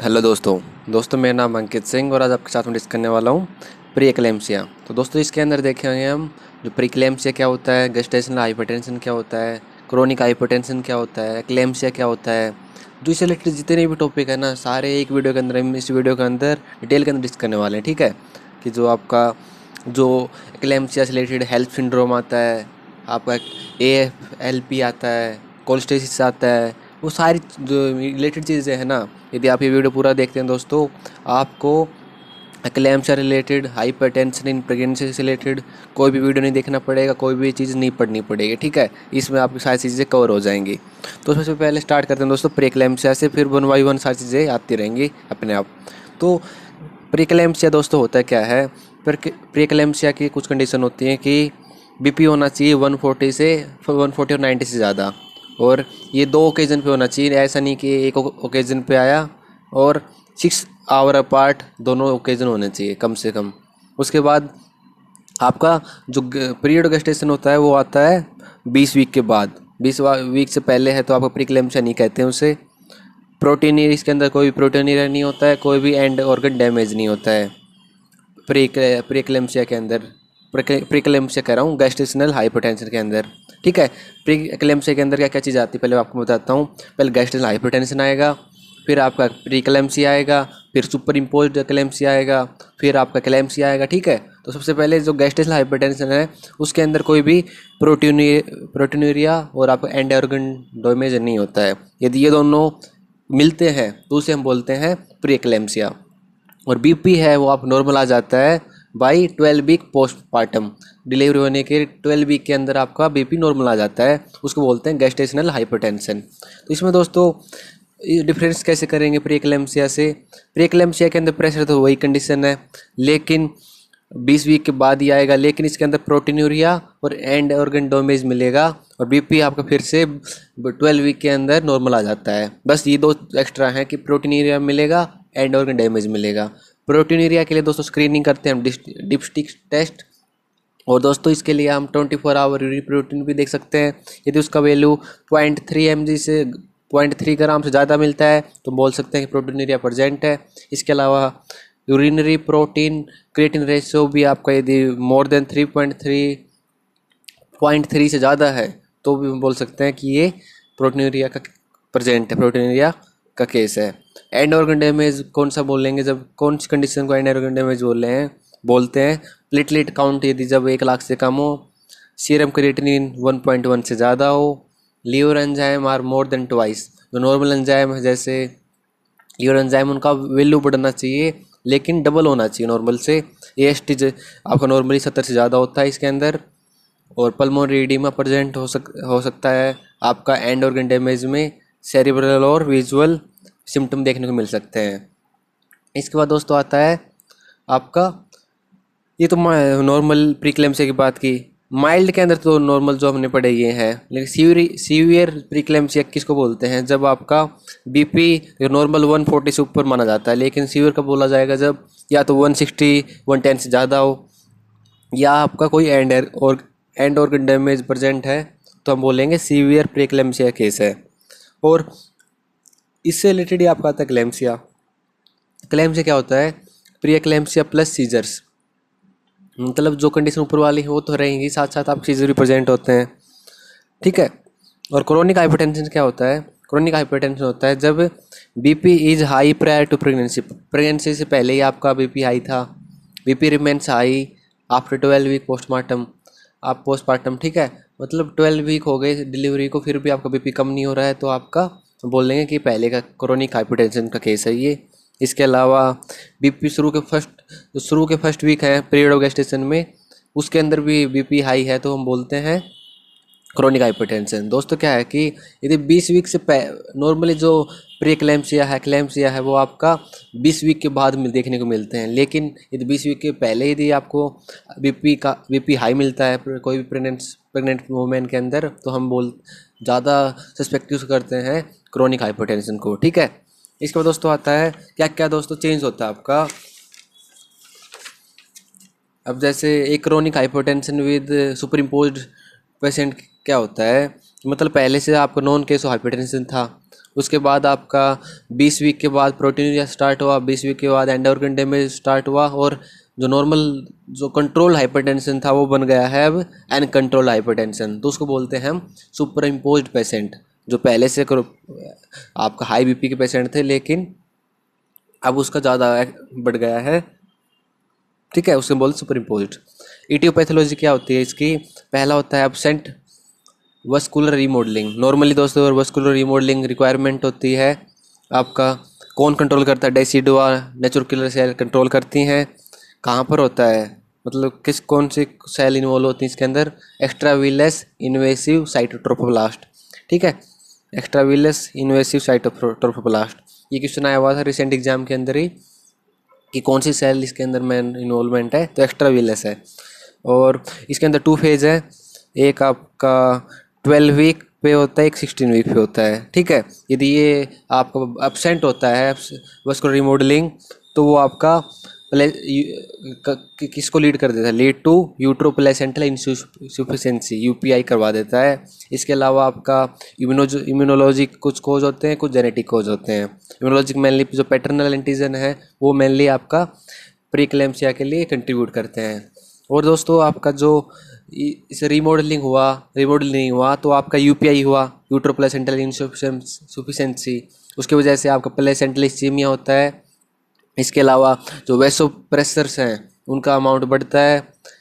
Hello दोस्तों मेरा नाम अंकित सिंह और आज आपके साथ में डिस्कस करने वाला हूँ प्री एक्लेम्सिया। तो दोस्तों इसके अंदर देखेंगे हम जो प्री एक्लेम्सिया क्या होता है, गेस्टेशनल हाइपरटेंशन क्या होता है, क्रोनिक हाइपरटेंशन क्या होता है, एक्लेम्सिया क्या होता है। जो इससे रिलेटेड जितने भी टॉपिक है ना, सारे एक वीडियो के अंदर हम इस वीडियो के अंदर डिटेल के अंदर डिस्कस करने वाले हैं। ठीक है, कि जो आपका जो एक्लेम्सिया से रिलेटेड हेल्प सिंड्रोम आता है, आपका AFLP आता है, कोलेस्टेसिस आता है, वो सारी जो रिलेटेड चीज़ें हैं ना, यदि आप ये वीडियो पूरा देखते हैं दोस्तों, आपको eclampsia related, hypertension in pregnancy से रिलेटेड कोई भी वीडियो नहीं देखना पड़ेगा, कोई भी चीज़ नहीं पढ़नी पड़ेगी। ठीक है, इसमें आपकी सारी चीज़ें कवर हो जाएंगी। तो सबसे पहले स्टार्ट करते हैं दोस्तों प्री एक्लेम्सिया से, फिर वन बाई वन सारी चीज़ें आती रहेंगी अपने आप। तो प्री एक्लेम्सिया दोस्तों होता क्या है? प्री एक्लेम्सिया की कुछ कंडीशन होती हैं कि बीपी होना चाहिए 140 से 140 और 90 से ज़्यादा, और ये 2 ओकेज़न पे होना चाहिए। ऐसा नहीं कि एक ओकेज़न पे आया और 6 आवर अपार्ट दोनों ओकेज़न होने चाहिए कम से कम। उसके बाद आपका जो पीरियड गेस्टेशन होता है वो आता है 20 वीक के बाद। 20 वीक से पहले है तो आपको प्री एक्लेम्सिया नहीं कहते हैं उसे। प्रोटीनियरी, इसके अंदर कोई भी प्रोटीनियरी नहीं होता है, कोई भी एंड ऑर्गन डैमेज नहीं होता है प्री एक्लेम्सिया के अंदर। प्री एक्लेम्सिया कह रहा हूँ गैस्ट्रेशनल हाइपरटेंशन के अंदर। ठीक है, प्री एक्लेम्सिया के अंदर क्या क्या चीज़ आती है पहले आपको बताता हूँ। पहले गैस्ट्रेशनल हाइपरटेंशन आएगा, फिर आपका प्री एक्लेम्सिया आएगा, फिर सुपर इम्पोज्ड एक्लेम्सिया आएगा, फिर आपका एक्लेम्सिया आएगा। ठीक है, तो सबसे पहले जो गैस्ट्रेशनल हाइपरटेंशन है उसके अंदर कोई भी प्रोटीनूरिया और आपका एंड ऑर्गन डैमेज नहीं होता है। यदि ये दोनों मिलते हैं तो उसे हम बोलते हैं प्री एक्लेम्सिया। और बीपी है वो आप नॉर्मल आ जाता है बाई 12 वीक पोस्टपार्टम। डिलीवरी होने के 12 वीक के अंदर आपका बीपी नॉर्मल आ जाता है, उसको बोलते हैं गेस्टेशनल हाइपरटेंशन। तो इसमें दोस्तों डिफरेंस कैसे करेंगे प्री एक्लेम्सिया से? प्री एक्लेम्सिया के अंदर प्रेशर तो वही कंडीशन है, लेकिन 20 वीक के बाद ही आएगा, लेकिन इसके अंदर प्रोटीनूरिया और एंड ऑर्गन डैमेज मिलेगा, और बीपी आपका फिर से 12 वीक के अंदर नॉर्मल आ जाता है। बस ये 2 एक्स्ट्रा हैं कि प्रोटीनूरिया मिलेगा, एंड ऑर्गन डैमेज मिलेगा। प्रोटीनूरिया के लिए दोस्तों स्क्रीनिंग करते हैं हम डिपस्टिक टेस्ट, और दोस्तों इसके लिए हम 24 आवर यूरिन प्रोटीन भी देख सकते हैं। यदि उसका वैल्यू 0.3 mg से 0.3 ग्राम से ज़्यादा मिलता है तो बोल सकते हैं कि प्रोटीनूरिया प्रेजेंट है। इसके अलावा यूरिनरी प्रोटीन क्रिएटिन रेशियो भी आपका यदि मोर देन 3.3 से ज़्यादा है तो भी हम बोल सकते हैं कि ये प्रोटीनूरिया का प्रेजेंट है, प्रोटीनूरिया का केस है। एंड ऑर्गन डैमेज कौन सा बोलेंगे? जब कौन सी कंडीशन को एंड ऑर्गन डैमेज बोलते हैं? प्लेटलेट काउंट यदि जब 1 लाख से कम हो, सीरम क्रिएटिनिन 1.1 से ज़्यादा हो, liver enzyme are more than twice. जो नॉर्मल एंजाइम है जैसे लीवर एंजाइम, उनका वैल्यू बढ़ना चाहिए लेकिन डबल होना चाहिए नॉर्मल से। AST आपका नॉर्मली 70 से ज़्यादा होता है इसके अंदर। और पल्मोनरी एडिमा प्रेजेंट हो सकता है आपका एंड ऑर्गन डैमेज में। सेरिब्रल और विजुअल सिम्टम देखने को मिल सकते हैं। इसके बाद दोस्तों आता है आपका, ये तो नॉर्मल प्रीक्लेम्सिया की बात की। माइल्ड के अंदर तो नॉर्मल जो हमने पढ़े ये है, लेकिन सीवियर प्रीक्लेम्सिया किसको बोलते हैं? जब आपका बीपी नॉर्मल 140 से ऊपर माना जाता है, लेकिन सीवियर कब बोला जाएगा? जब या तो 160 110 से ज़्यादा हो, या आपका कोई एंड ऑर्गन डैमेज प्रेजेंट है, तो हम बोलेंगे सीवियर प्रीक्लेम्सिया केस है। और इससे रिलेटेड ही आपका आता है क्लेम्सिया। क्लेम्सिया क्या होता है? प्री एक्लेम्सिया प्लस सीजर्स, मतलब जो कंडीशन ऊपर वाली है वो तो रहेंगी, साथ साथ आप सीजर भी प्रेजेंट होते हैं। ठीक है, और क्रोनिक हाइपरटेंशन क्या होता है? क्रोनिक हाइपरटेंशन होता है जब BP is high prior to pregnancy. Pregnancy से पहले ही आपका बीपी हाई था, BP remains high after 12 week postmortem. ठीक है, मतलब 12 वीक हो गए डिलीवरी को, फिर भी आपका बीपी कम नहीं हो रहा है, तो आपका बोलेंगे कि पहले का क्रोनिक हाइपरटेंशन का केस है ये। इसके अलावा बीपी शुरू के फर्स्ट वीक है पीरियड ऑफ गेस्टेशन में, उसके अंदर भी बीपी हाई है तो हम बोलते हैं क्रोनिक हाइपरटेंशन। दोस्तों क्या है कि यदि 20 वीक से नॉर्मली जो प्री एक्लेम्सिया है वो आपका 20 वीक के बाद में देखने को मिलते हैं, लेकिन यदि 20 वीक के पहले यदि आपको बीपी हाई मिलता है कोई भी प्रेग्नेंट वुमेन के अंदर, तो हम ज़्यादा सस्पेक्टिव करते हैं क्रोनिक हाइपरटेंशन को। ठीक है, इसके बाद दोस्तों आता है क्या क्या दोस्तों चेंज होता है आपका। अब जैसे एक chronic hypertension with super imposed patient क्या होता है? मतलब पहले से आपका नॉन केस हाइपरटेंशन था उसके बाद आपका 20 वीक के बाद प्रोटीन स्टार्ट हुआ, 20 वीक के बाद एंड ऑर्गन डैमेज स्टार्ट हुआ, और जो नॉर्मल जो कंट्रोल हाइपरटेंशन था वो बन गया है अब अनकंट्रोल हाइपरटेंशन। तो उसको बोलते हैं हम सुपर इम्पोज्ड पेशेंट। जो पहले से आपका हाई बीपी के पेशेंट थे, लेकिन अब उसका ज़्यादा बढ़ गया है, ठीक है, उसके बोलते सुपर इम्पोज्ड। इटियोपैथोलॉजी क्या होती है इसकी? पहला होता है एब्सेंट वस्कुलर रीमॉडलिंग। नॉर्मली दोस्तों वस्कुलर रीमॉडलिंग रिक्वायरमेंट होती है आपका, कौन कंट्रोल करता है? Decidua natural killer cell control करती हैं। कहाँ पर होता है, मतलब किस कौन सी सेल इन्वॉल्व होती है इसके अंदर? एक्स्ट्राविलस इन्वेसिव साइटोट्रोफोब्लास्ट, ठीक है, एक्स्ट्राविलस इन्वेसिव साइटोट्रोफोब्लास्ट। ये क्वेश्चन आया हुआ था रिसेंट एग्जाम के अंदर ही कि कौन सी सेल इसके अंदर मेन इन्वॉल्वमेंट है, तो एक्स्ट्राविलस है। और इसके अंदर 2 फेज है, एक आपका 12 वीक पे होता है, एक 16 वीक पे होता है, ठीक है। यदि ये आपका एब्सेंट होता है वस्कुलर रिमॉडलिंग, तो वो आपका किसको लीड कर देता है? लीड टू यूट्रोप्लेसेंटल इंसुफिशिएंसी, यूपीआई करवा देता है। इसके अलावा आपका इम्यूनोलॉजिक कुछ कोज होते हैं, कुछ जेनेटिक कोज होते हैं। इम्यूनोलॉजिक मेनली जो पैटर्नल एंटीजन है वो मेनली आपका प्रीक्लेम्सिया के लिए कंट्रीब्यूट करते हैं। और दोस्तों आपका जो इसे रिमॉडलिंग नहीं हुआ तो आपका यूपीआई हुआ, यूट्रोप्लेसेंटल इंसुफिशिएंसी, उसकी वजह से आपका प्लेसेंटल इस्चीमिया होता है। इसके अलावा जो वेसोप्रेसर्स हैं उनका अमाउंट बढ़ता है,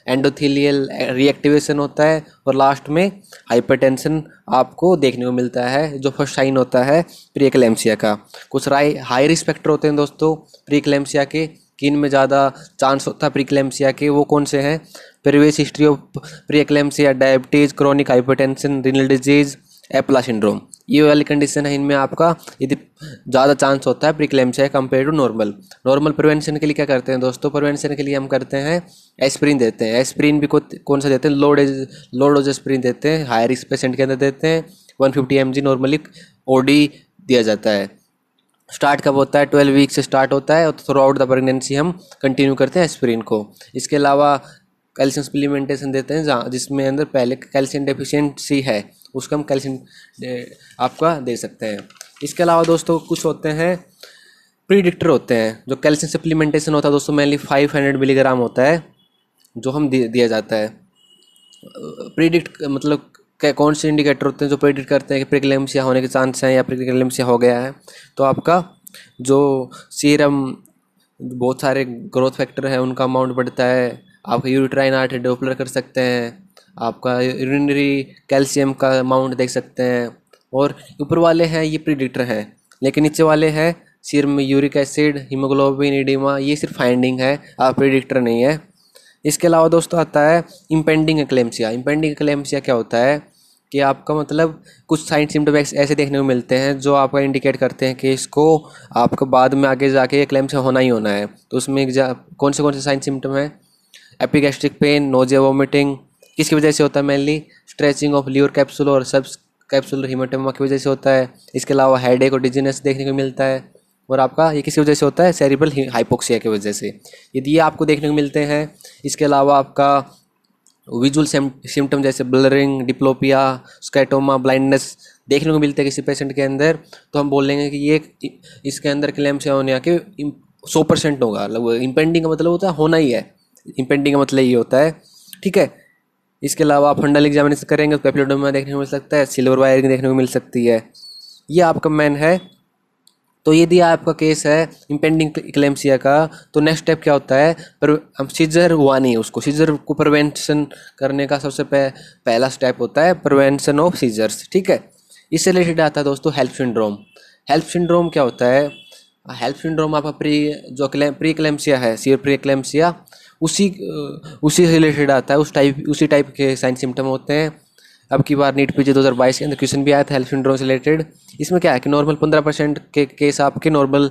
एंडोथेलियल रीएक्टिवेशन होता है, और लास्ट में हाइपरटेंशन आपको देखने को मिलता है, जो फर्स्ट साइन होता है प्रीएक्लेम्सिया का। कुछ हाई रिस्क फैक्टर होते हैं दोस्तों प्रीएक्लेम्सिया के, किन में ज़्यादा चांस होता है प्रीक्लेम्सिया के, वो कौन से हैं? Previous history of preeclampsia, diabetes, chronic hypertension, renal disease, APLA syndrome, ये वाली कंडीशन है। इनमें आपका यदि ज़्यादा चांस होता है preeclampsia compare to normal prevention के लिए क्या करते हैं दोस्तों? प्रिवेंशन के लिए हम करते हैं एस्प्रिन देते हैं। एस्प्रिन भी कौन सा देते हैं? लो डोज एस्प्रिन देते हैं, हाई रिस्क पेशेंट के अंदर देते हैं। 150 mg नॉर्मली ओडी दिया जाता है। स्टार्ट कब होता है? 12 वीक से स्टार्ट होता है, और थ्रू आउट द प्रेगनेंसी हम कंटिन्यू करते हैं एस्प्रिन को। इसके अलावा कैल्शियम सप्लीमेंटेशन देते हैं, जहाँ जिसमें अंदर पहले कैल्शियम डेफिशिएंसी है उसको हम कैल्शियम आपका दे सकते हैं। इसके अलावा दोस्तों कुछ होते हैं प्रीडिक्टर होते हैं। जो कैल्शियम सप्लीमेंटेशन होता है दोस्तों मेनली 500 मिलीग्राम होता है, जो हम दिया जाता है। प्रीडिक्ट मतलब कौन से इंडिकेटर होते हैं जो प्रेडिक्ट करते हैं कि प्रीक्लेम्सिया होने के चांस हैं या प्रीक्लेम्सिया हो गया है? तो आपका जो सीरम बहुत सारे ग्रोथ फैक्टर है उनका अमाउंट बढ़ता है, आपका यूरिट्राइन आर्ट डॉपलर कर सकते हैं, आपका यूरिनरी कैल्शियम का अमाउंट देख सकते हैं। और ऊपर वाले हैं ये प्रीडिक्टर हैं, लेकिन नीचे वाले हैं सीरम में यूरिक एसिड, हीमोग्लोबिन, एडिमा, ये सिर्फ फाइंडिंग है, आप प्रीडिक्टर नहीं है। इसके अलावा दोस्तों आता है इम्पेंडिंग एक्लेम्सिया। इम्पेंडिंग एक्लेम्सिया क्या होता है कि आपका मतलब कुछ साइन सिम्टम ऐसे देखने को मिलते हैं जो आपका इंडिकेट करते हैं कि इसको आपको बाद में आगे जाके एक्लेम्सिया होना ही होना है। तो उसमें कौन से साइन सिम्टम है? Epigastric pain, nausea, vomiting. किसकी वजह से होता है? Mainly stretching of liver capsule और सब कैप्सूल हीमाटोमा की वजह से होता है। इसके अलावा हेडेक और डिजीनेस देखने को मिलता है। और आपका ये किसी वजह से होता है? सेरिब्रल हाइपोक्सिया की वजह से। यदि ये आपको देखने को मिलते हैं, इसके अलावा आपका विजुअल सिम्टम जैसे ब्लरिंग, डिप्लोपिया, स्कैटोमा, ब्लाइंडनेस देखने को मिलते हैं किसी पेशेंट के अंदर, तो हम बोलेंगे कि ये इसके अंदर क्लेम्सिया होने के 100% होगा। लगभग इम्पेंडिंग का मतलब होता है होना ही है, इम्पेंडिंग का मतलब ये होता है, ठीक है। इसके अलावा आप फंडल एग्जामिनेशन करेंगे तो पेप्टिडोमा देखने को मिल सकता है, सिल्वर वायरिंग देखने को मिल सकती है। ये आपका मैन है। तो यदि आपका केस है इम्पेंडिंग एक्लेम्सिया का, तो नेक्स्ट स्टेप क्या होता है? पर हम सीजर हुआ नहीं, उसको सीजर को प्रिवेंशन करने का सबसे पहला स्टेप होता है प्रिवेंशन ऑफ सीजर्स, ठीक है। इससे रिलेटेड आता है दोस्तों हेल्प सिंड्रोम। हेल्प सिंड्रोम क्या होता है? हेल्प सिंड्रोम आपका प्री एक्लेम्सिया है, सीवियर प्री एक्लेम्सिया, उसी से रिलेटेड आता है, उसी टाइप के साइन सिम्टम होते हैं। अब की बार नीट पीजी 2022 के अंदर क्वेश्चन भी आया था हेल्प सिंड्रोम से रिलेटेड। इसमें क्या है कि नॉर्मल 15% के केस आपके नॉर्मल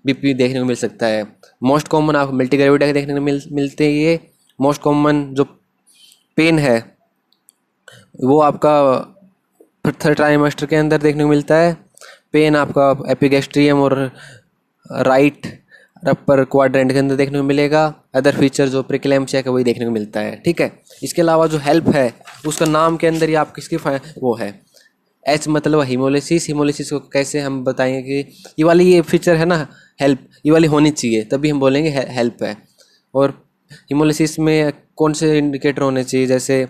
बीपी देखने को मिल सकता है। मोस्ट कॉमन आप मल्टीग्रेविटी के देखने को मिलते हैं। ये मोस्ट कॉमन जो पेन है वो आपका थर्ड ट्राइमेस्टर के अंदर देखने को मिलता है। पेन आपका एपिगैस्ट्रियम और राइट अपर क्वाड्रेंट के अंदर देखने को मिलेगा। अदर फीचर जो प्रीक्लेम्सिया का वही देखने को मिलता है, ठीक है। इसके अलावा जो हेल्प है उसका नाम के अंदर ही आप किसकी वो है एच मतलब हीमोलिसिस। हीमोलिसिस को कैसे हम बताएंगे कि ये फीचर है ना, हेल्प, ये वाली होनी चाहिए, तभी हम बोलेंगे हेल्प है। और हीमोलिसिस में कौन से इंडिकेटर होने चाहिए, जैसे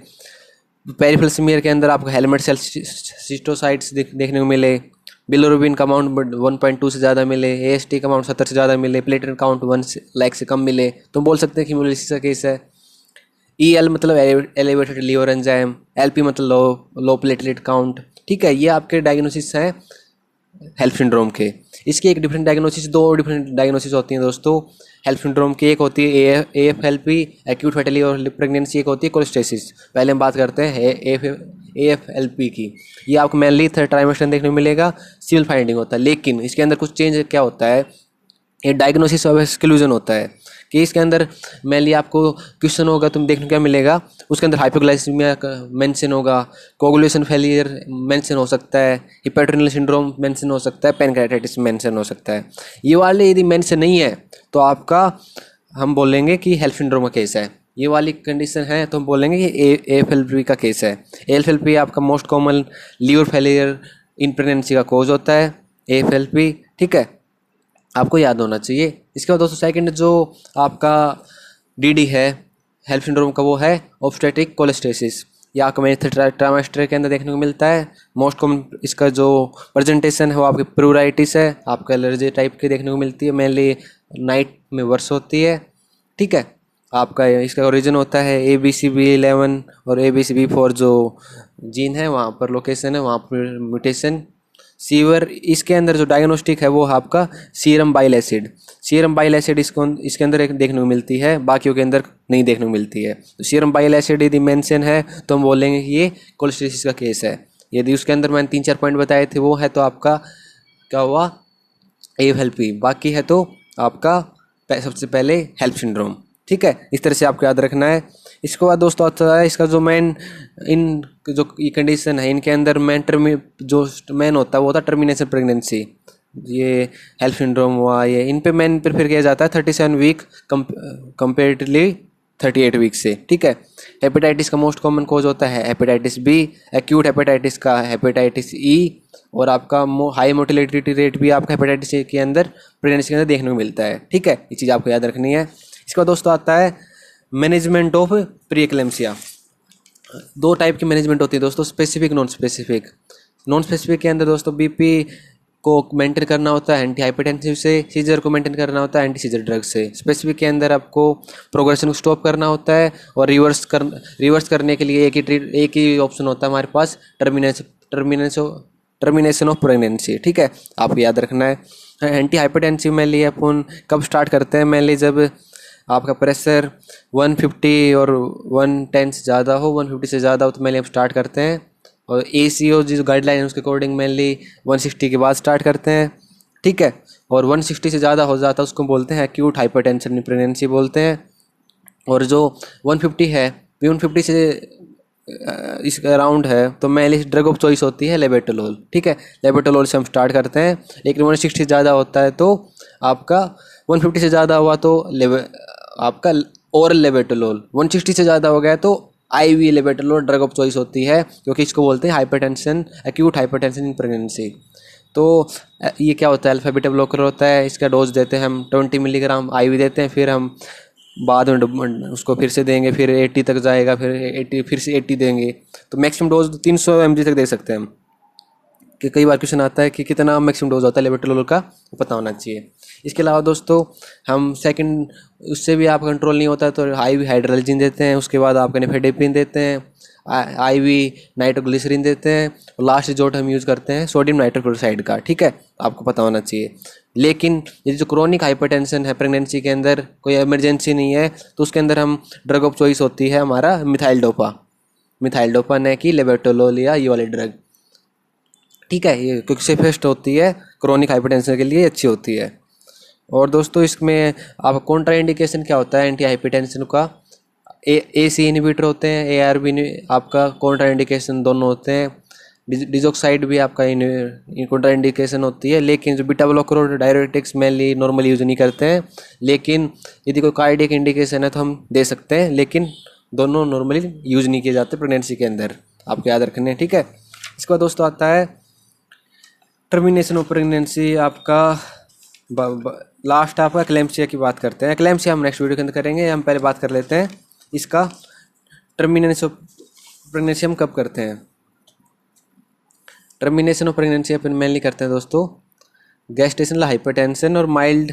पेरिफेरल स्मीयर के अंदर आपको हेलमेट सेल सिस्टोसाइट्स देखने को मिले, बिलोरुबिन का अमाउंट 1.2 से ज़्यादा मिले, एएसटी का अमाउंट 70 से ज़्यादा मिले, प्लेटलेट काउंट 1 लाख से कम मिले, तो बोल सकते हैं कि हीमोलिसिस का केस है। EL मतलब एलिवेटेड लीवर एंजाइम, LP मतलब लो प्लेटलेट काउंट। ठीक है, ये आपके डायग्नोसिस हैं हेल्प सिंड्रोम के। इसकी एक डिफरेंट डायग्नोसिस, दो डिफरेंट डायग्नोसिस होती हैं दोस्तों हेल्प सिंड्रोम की। एक होती है AFLP acute fatty liver pregnancy, एक होती है कोलेस्टेसिस। पहले हम बात करते हैं AFLP की। ये आपको मेनली थर्ड ट्राइमेस्टर देखने को मिलेगा, सिविल फाइंडिंग होता है, लेकिन इसके अंदर कुछ चेंज क्या होता है, ये डायग्नोसिस ऑफ एक्सक्लूजन होता है कि इसके अंदर मेनली आपको क्वेश्चन होगा, तुम देखने को क्या मिलेगा, उसके अंदर हाइपोग्लाइसीमिया मेंशन होगा, कोगुलेशन फेलियर मेंशन हो सकता है, हिपेटोरेनल सिंड्रोम मेंशन हो सकता है, पैनक्रेटाइटिस मेंशन हो सकता है। ये वाले यदि मेंशन नहीं है तो आपका हम बोलेंगे कि हेल्प सिंड्रोम का केस है। ये वाली कंडीशन है तो हम बोलेंगे कि AFLP का केस है। AFLP आपका most common liver failure in pregnancy का कोज होता है, AFLP। ठीक है, आपको याद होना चाहिए। इसके बाद दोस्तों सेकंड जो आपका DD है हेल्प सिंड्रोम का, वो है ऑब्स्टेट्रिक कोलेस्टेसिस। ये आपको मेन ट्राइमेस्टर के अंदर देखने को मिलता है। मोस्ट कॉमन इसका जो प्रेजेंटेशन है वो आपकी प्लूराइटिस है, आपका एलर्जी टाइप की देखने को मिलती है, मेनली नाइट में वर्ष होती है। ठीक है, आपका इसका ओरिजिन होता है ABCB11 और ABCB4 जो जीन है वहाँ पर लोकेशन है, वहाँ पर म्यूटेशन सीवर। इसके अंदर जो डायग्नोस्टिक है वो आपका serum bile acid. Serum bile acid इसके अंदर एक देखने को मिलती है, बाकियों के अंदर नहीं देखने को मिलती है। तो सीरम बाइल एसिड यदि मेंशन है तो हम बोलेंगे कि ये कोलेस्टेसिस का केस है। यदि उसके अंदर मैंने 3-4 पॉइंट बताए थे वो है तो आपका क्या हुआ, AFLP। बाकी है तो आपका सबसे पहले हेल्प सिंड्रोम। ठीक है, इस तरह से आपको याद रखना है। इसके बाद दोस्तों आता है इसका जो मेन, इन जो ये कंडीशन है इनके अंदर जो मेन होता है वो होता है टर्मिनेशन प्रेगनेंसी। ये हेल्प सिंड्रोम हुआ, ये इन पे मेन प्रेफर किया जाता है 37 वीक कंपेरेटिवली 38 वीक से। ठीक है, हेपेटाइटिस का मोस्ट कॉमन कॉज होता है हेपेटाइटिस B, एक्यूट हेपेटाइटिस का हेपेटाइटिस E, और आपका हाई मोटिलिटी रेट भी आपका हेपेटाइटिस ए के अंदर प्रेगनेंसी के अंदर देखने को मिलता है। ठीक है, ये चीज़ आपको याद रखनी है। इसके बाद दोस्तों आता है मैनेजमेंट ऑफ प्री एक्लेम्सिया। दो टाइप की मैनेजमेंट होती है दोस्तों, specific, non specific. Non specific के अंदर दोस्तों BP को मेंटेन करना होता है एंटी हाइपरटेंसिव से, सीजर को मेंटेन करना होता है एंटी सीजर ड्रग से। स्पेसिफिक के अंदर आपको प्रोग्रेशन को स्टॉप करना होता है, और रिवर्स करने के लिए एक ही ऑप्शन होता है हमारे पास, टर्मिनेशन ऑफ प्रेगनेंसी। ठीक है, आपको याद रखना है। एंटी हाइपरटेंसिव में लिए अपन कब स्टार्ट करते हैं, मेनली जब आपका प्रेशर 150 और 110 से ज़्यादा हो, 150 से ज़्यादा हो तो मेनली हम स्टार्ट करते हैं। और ACO जो गाइडलाइन है उसके अकॉर्डिंग मेनली 160 के बाद स्टार्ट करते हैं। ठीक है, और 160 से ज़्यादा हो जाता है उसको बोलते हैं एक्यूट हाइपरटेंशन इन प्रेगनेंसी बोलते हैं। और जो 150 है, 150 से इसका अराउंड है तो मेनली ड्रग ऑफ चॉइस होती है लेबेटोलोल। ठीक है, लेबेटोलोल से हम स्टार्ट करते हैं। लेकिन 160 से ज़्यादा होता है तो आपका 150 से ज़्यादा हुआ तो आपका ओरल लेबेटोलोल, 160 से ज़्यादा हो गया तो IV लेबेटोलोल ड्रग ऑफ चॉइस होती है, क्योंकि इसको बोलते हैं hypertension, acute hypertension in pregnancy. तो ये क्या होता है, अल्फा बीटा ब्लॉकर होता है। इसका डोज देते हैं हम 20 मिलीग्राम IV देते हैं, फिर हम बाद में उसको फिर से देंगे, फिर 80 तक जाएगा, फिर 80 फिर से 80 देंगे। तो मैक्सिमम डोज 300 mg तक दे सकते हैं हम। कि कई बार क्वेश्चन आता है कि कितना मैक्सिमम डोज होता है लेबेटोलोल का, वो पता होना चाहिए। इसके अलावा दोस्तों हम सेकंड, उससे भी आप कंट्रोल नहीं होता तो IV हाइड्रोलिजिन देते हैं, उसके बाद आपका निफेडेपिन देते हैं, IV नाइट्रोग्लिसरीन देते हैं, और लास्ट रिजोर्ट हम यूज़ करते हैं सोडियम नाइट्रोक्लोराइड का। ठीक है, आपको पता होना चाहिए। लेकिन ये जो क्रोनिक हाइपरटेंशन है प्रेगनेंसी के अंदर, कोई इमरजेंसी नहीं है तो उसके अंदर हम ड्रग ऑफ चॉइस होती है हमारा मिथाइल डोपा न कि लेबेटोलोल या ये वाली ड्रग। ठीक है, ये क्योंकि सेफेस्ट होती है क्रोनिक हाइपरटेंशन के लिए, अच्छी होती है। और दोस्तों इसमें आप कॉन्ट्रा इंडिकेशन क्या होता है एंटी हाइपरटेंशन का, AC इनहिबिटर होते हैं, ARB आपका कॉन्ट्रा इंडिकेशन दोनों होते हैं। डिजोक्साइड भी आपका कॉन्ट्रा इंडिकेशन होती है। लेकिन जो बीटा ब्लॉकर और डायरेटिक्स मेनली नॉर्मली यूज़ नहीं करते हैं, लेकिन यदि कोई कार्डियक इंडिकेशन है तो हम दे सकते हैं, लेकिन दोनों नॉर्मली यूज़ नहीं किए जाते प्रेगनेंसी के अंदर, आपको याद रखने हैं। ठीक है, इसके बाद दोस्तों आता है टर्मिनेशन ऑफ प्रेगनेंसी। आपका लास्ट आपका एक्लेम्सिया की बात करते हैं। एक्लेम्सिया हम नेक्स्ट वीडियो के अंदर करेंगे, हम पहले बात कर लेते हैं इसका टर्मिनेशन ऑफ प्रेगनेंसी हम कब करते हैं। Termination of pregnancy upon mainly करते हैं दोस्तों गैस्टेशनल हाइपरटेंशन और माइल्ड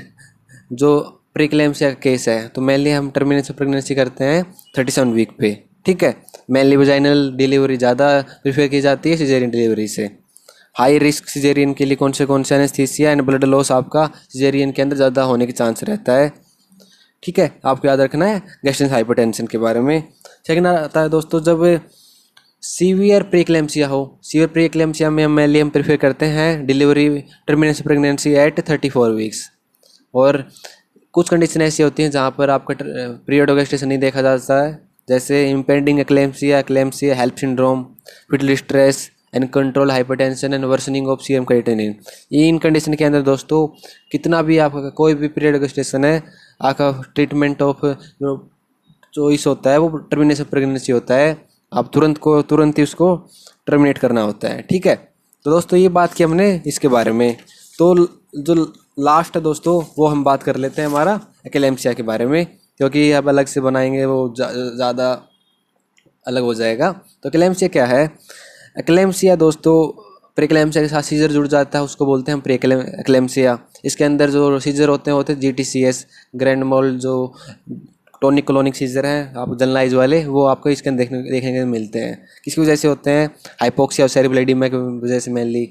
जो प्रीक्लेम्सिया का केस है, तो मेनली हम टर्मिनेशन ऑफ प्रेगनेंसी करते हैं 37 वीक पे। ठीक है, मेनली वजाइनल डिलीवरी ज़्यादा प्रीफर की जाती है सिजेरियन डिलीवरी से। हाई रिस्क सिजेरियन के लिए कौन से एनेस्थीसिया एंड ब्लड लॉस आपका सिजेरियन के अंदर ज़्यादा होने के चांस रहता है। ठीक है, आपको याद रखना है गैस्ट्रेशनल हाइपरटेंशन के बारे में। सेकंड आता है दोस्तों जब सीवियर प्रीक्लेम्सिया हो। सीवियर प्रीक्लेम्सिया में मेनली हम प्रेफर करते हैं delivery termination pregnancy at 34 weeks. और कुछ कंडीशन ऐसी होती हैं जहाँ पर आपका पीरियड ऑफ गेस्टेशन नहीं देखा जाता है, जैसे impending eclampsia, HELLP syndrome, fetal stress and control hypertension and worsening of serum creatinine. इन कंडीशन के अंदर दोस्तों कितना भी आपका कोई भी पीरियड ऑफ गेस्टेशन है, आपका ट्रीटमेंट ऑफ जो चॉइस होता है वो टर्मिनेशन प्रेगनेंसी होता है। आप तुरंत ही उसको टर्मिनेट करना होता है। ठीक है, तो दोस्तों ये बात की हमने इसके बारे में। तो जो लास्ट है दोस्तों वो हम बात कर लेते हैं हमारा एक्लेम्सिया के बारे में, क्योंकि अब अलग से बनाएंगे वो ज़्यादा अलग हो जाएगा। तो एक्लेम्सिया क्या है? एक्लेम्सिया दोस्तों प्रीक्लेम्सिया के साथ सीजर जुड़ जाता है, उसको बोलते हैं हम प्रीक्लेम्सिया। इसके अंदर जो सीजर होते हैं GTCS, ग्रैंड मोल जो टोनिक क्लोनिक सीजर हैं आप जनरलाइज वाले, वो आपको इसके अंदर देखने के मिलते हैं। किसकी वजह से होते हैं? हाइपोक्सिया और सेरेब्रल एडिमा की वजह से मेनली।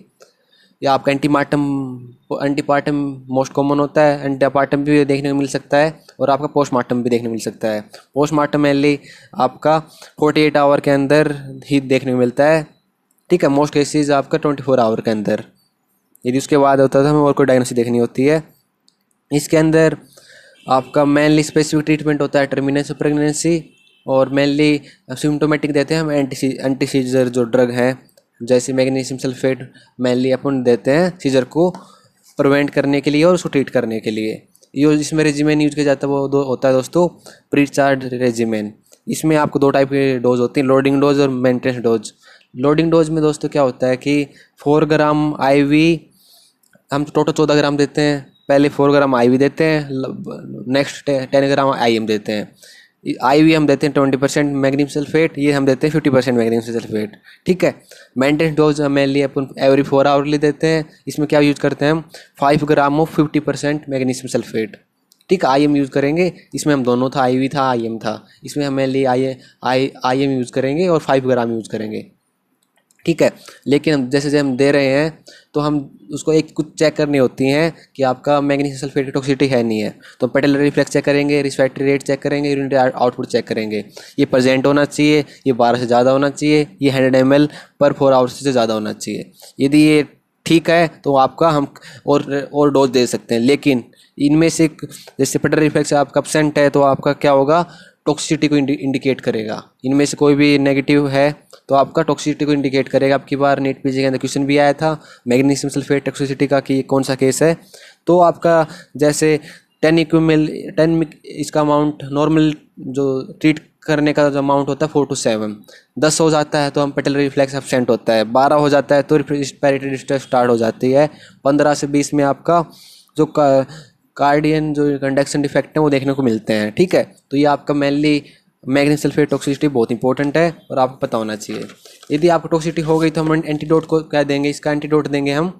या आपका एंटीपार्टम मोस्ट कॉमन होता है, एंटीपार्टम भी देखने को मिल सकता है और आपका पोस्टमार्टम भी देखने को मिल सकता है। पोस्टमार्टम मेनली आपका 48 आवर के अंदर ही देखने को मिलता है। ठीक है, मोस्ट केसेस आपका 24 आवर के अंदर, यदि उसके बाद होता है तो हमें और कोई डायग्नोसिस देखनी होती है। इसके अंदर आपका मेनली स्पेसिफिक ट्रीटमेंट होता है टर्मिनेशन ऑफ प्रेगनेंसी, और मेनली सिम्टोमेटिक देते हैं हम एंटी सीजर जो ड्रग हैं, जैसे मैग्नीशियम सल्फेट मेनली अपन देते हैं सीजर को प्रिवेंट करने के लिए और उसको ट्रीट करने के लिए। ये जिसमें रेजिमेन यूज किया जाता है वो होता है दोस्तों प्रीचार्ज रेजिमेन। इसमें आपको 2 टाइप के डोज होती हैं, लोडिंग डोज और मेंटेनेंस डोज। लोडिंग डोज में दोस्तों क्या होता है कि 4 ग्राम IV हम टोटल 14 ग्राम देते हैं। पहले 4 ग्राम IV देते हैं, नेक्स्ट 10 ग्राम IM देते हैं। IV हम देते हैं 20% मैग्नीशियम सल्फेट, ये हम देते हैं 50% मैग्नीशियम सल्फेट। ठीक है, मेंटेनेंस डोज मेनली अपन एवरी 4 आवर्ली देते हैं। इसमें क्या यूज़ करते हैं हम 5 ग्राम ऑफ 50% मैग्नीशियम सल्फेट। ठीक है, IM यूज़ करेंगे, इसमें हम दोनों था, IV था, IM था। इसमें हम मेनली IM यूज़ करेंगे और 5 ग्राम यूज़ करेंगे। ठीक है, लेकिन हम जैसे हम दे रहे हैं तो हम उसको एक कुछ चेक करनी होती हैं कि आपका मैग्नीशियम सल्फेट की टॉक्सिसिटी है नहीं है। तो पेटेलरी रिफ्लेक्स चेक करेंगे, रिस्पिरेटरी रेट चेक करेंगे, यूरिनरी आउटपुट चेक करेंगे। ये प्रेजेंट होना चाहिए, ये 12 से ज़्यादा होना चाहिए, ये 100 ml पर 4 आवर्स से ज़्यादा होना चाहिए। यदि ये ठीक है तो आपका हम और डोज दे सकते हैं। लेकिन इनमें से जैसे पेटेलरी रिफ्लेक्स आपका एब्सेंट है तो आपका क्या होगा, टॉक्सिसिटी को इंडिकेट करेगा। इनमें से कोई भी नेगेटिव है तो आपका टॉक्सिसिटी को इंडिकेट करेगा। आपकी बार नीट पीजी के अंदर क्वेश्चन भी आया था मैग्नीशियम सल्फेट टॉक्सिसिटी का कि कौन सा केस है। तो आपका जैसे 10 इसका अमाउंट नॉर्मल जो ट्रीट करने का जो अमाउंट होता है 4 to 7, 10 हो जाता है तो हम पेटेलरी रिफ्लेक्स एब्सेंट होता है, 12 हो जाता है तो रिस्पिरेटरी डिस्ट्रेस स्टार्ट हो जाती है, 15 से 20 में आपका जो कार्डियन जो कंडक्शन डिफेक्ट है वो देखने को मिलते हैं। ठीक है, तो ये आपका मेनली मैग्नीशियम सल्फेट टॉक्सिसिटी बहुत इंपॉर्टेंट है और आपको पता होना चाहिए। यदि आपको टॉक्सिसिटी हो गई तो हम एंटीडोट को क्या देंगे, इसका एंटीडोट देंगे हम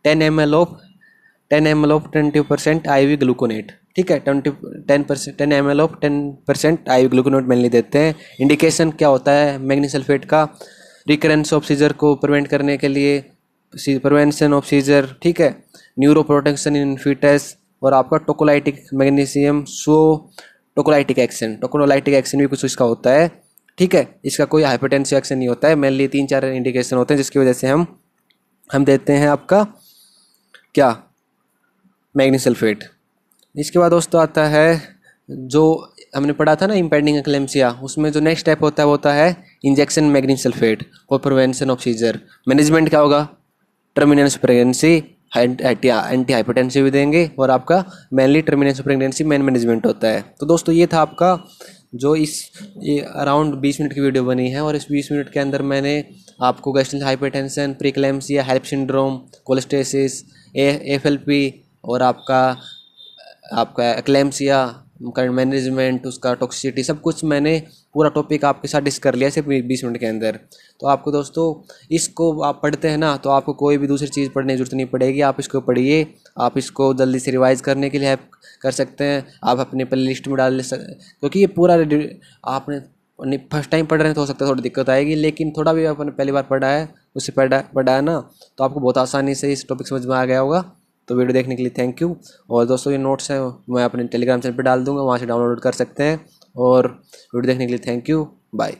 10 ml ऑफ 20% IV ग्लूकोनेट। ठीक है, 10 ml of 10% IV gluconate mainly देते हैं। इंडिकेशन क्या होता है मैग्नीशियम सल्फेट का, रिकरेंस ऑफ सीजर को प्रिवेंट करने के लिए, प्रिवेंशन ऑफ सीजर। ठीक है, न्यूरो प्रोटेक्शन इन फीटस, और आपका टोकोलाइटिक मैग्नीशियम टोकोलाइटिक एक्शन भी कुछ इसका होता है। ठीक है, इसका कोई हाइपरटेंसिव एक्शन नहीं होता है। मेनली 3-4 इंडिकेशन होते हैं जिसकी वजह से हम देते हैं आपका क्या, मैग्नीशियम सल्फेट। इसके बाद दोस्तों आता है जो हमने पढ़ा था ना इम्पेंडिंग एक्लेम्सिया, उसमें जो नेक्स्ट स्टेप होता है वो होता है injection magnesium sulphate for prevention of seizure. Management क्या होगा, टर्मिनेशन प्रेगनेंसी एंटी हाइपरटेंसिव भी देंगे, और आपका mainly termination pregnancy main management होता है। तो दोस्तों ये था आपका जो ये अराउंड 20 मिनट की वीडियो बनी है, और इस 20 मिनट के अंदर मैंने आपको gestational hypertension, preeclampsia, HELLP syndrome, cholestasis, FLP और आपका आपका एक्लेम्सिया, करंट मैनेजमेंट, उसका टॉक्सिसिटी, सब कुछ मैंने पूरा टॉपिक आपके साथ डिस्कस कर लिया सिर्फ 20 मिनट के अंदर। तो आपको दोस्तों इसको आप पढ़ते हैं ना, तो आपको कोई भी दूसरी चीज़ पढ़ने की जरूरत नहीं पड़ेगी। आप इसको पढ़िए, आप इसको जल्दी से रिवाइज करने के लिए हेल्प कर सकते हैं। आप अपने प्ले लिस्ट में डाल क्योंकि ये पूरा आपने फर्स्ट टाइम पढ़ रहे हैं तो हो सकता है थोड़ी दिक्कत आएगी, लेकिन थोड़ा भी आपने पहली बार पढ़ा है, उससे पढ़ा है ना, तो आपको बहुत आसानी से इस टॉपिक समझ में आ गया होगा। तो वीडियो देखने के लिए थैंक यू। और दोस्तों ये नोट्स हैं मैं अपने टेलीग्राम चैनल पर डाल दूंगा, वहाँ से डाउनलोड कर सकते हैं। और वीडियो देखने के लिए थैंक यू, बाय।